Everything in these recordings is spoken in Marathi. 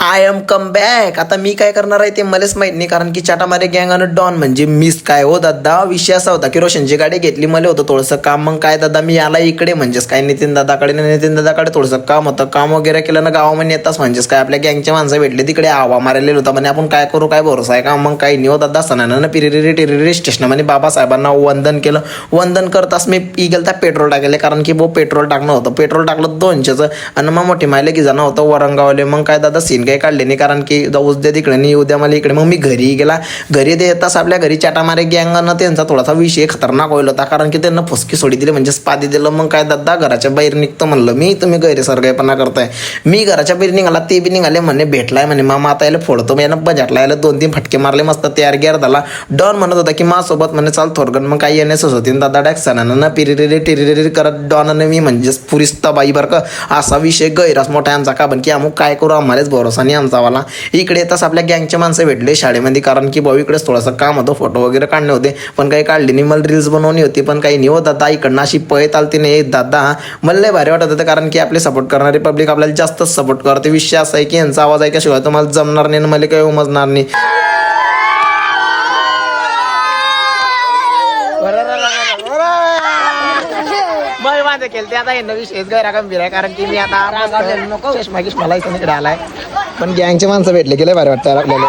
I am come back. आता मी काय करणार आहे ते मलाच माहित नाही, कारण की चाटामारे गँग आणि डॉन म्हणजे मिस काय हो दादा. विषय असा होता की रोशनची गाडी घेतली, मला होतं थोडंसं काम. मग काय दादा मी आला इकडे, म्हणजेच काय नितीन दादाकडे थोडंसं काम होतं. काम वगैरे केलं ना गावामध्ये येताच, म्हणजेच काय आपल्या गँगचे माणसं भेटले तिकडे आवा मारलेलं होता. म्हणजे आपण काय करू, काय भरोसा आहे का. मग काही नाही हो दादा, सणानं पिरिरी टिरिरी स्टेशनमध्ये बाबासाहेबांना वंदन केलं. वंदन करताच मी गेलता पेट्रोल टाकले, कारण की पेट्रोल टाकणं होतं. पेट्रोल टाकलं 200चं आणि मग मोठी मायले की जाणं होतं वरंगावले. मग काय दादा सीन काही काढले नाही, कारण की जाऊच द्या तिकडे नाही उद्या मला इकडे. मग मी घरी गेला. घरी देताच आपल्या घरी चाटामारे गँगनं त्यांचा थोडासा विषय खतरनाक होईल होता, कारण की त्यांना फुसकी सोडी दिली, म्हणजे स्पादी दिलं. मग काय दादा घराच्या बाहेर निघतं म्हणलं मी, तुम्ही गैरसरगाईपणा करताय. मी घराच्या बाहेर निघाला, ते बी निघाले म्हणे भेटलाय म्हणे मामा, आता याला फोडतो. मी यानं बजाटला याला 2-3 फटके मारले, मस्त तयार गियार झाला. डॉन म्हणत होता की माझ्यासोबत म्हणे चाल थोरगण. मग काही येण्यासच होती दादा डायरेक्ट सणानं पिरिरी टिरिरी करत डॉनने मी म्हणजेच पुरीच तबाई बरं का. असा विषय गैराच मोठा आमचा, का पण की अमुक काय करू आम्हालाच भरोसा नाही आमचावाला. इकडे येताच आपल्या गँगचे माणसं भेटले शाळेमध्ये, कारण की भाऊ इकडेच थोडंसं काम होतं, फोटो वगैरे काढणे होते. पण काही काढले नाही, मला रील्स बनवणी होती. पण काही नाही हो दादा, इकडनं अशी पळत आलती नाही दादा. मला लय भारी वाटत होतं, कारण की आपले सपोर्ट करणारे पब्लिक आपल्याला जास्तच सपोर्ट करते. विषय असा आहे की यांचा आवाज ऐकाशिवाय तुम्हाला जमणार नाही, मला काही उमजणार नाही. केलं ते आता हे नवी शेज गैरा गंभीर आहे, कारण की मी आता चष्मा गिष्मा इकडे इकडे आलाय. पण गँगचे माणसं भेटले गेले भारी वाटतं आपल्याला.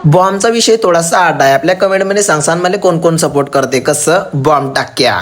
बॉम्बचा विषय थोडासा आड आहे. आपल्या कमेंटमध्ये सांगसान मला कोण कोण सपोर्ट करते, कसं बॉम्ब टाक्या.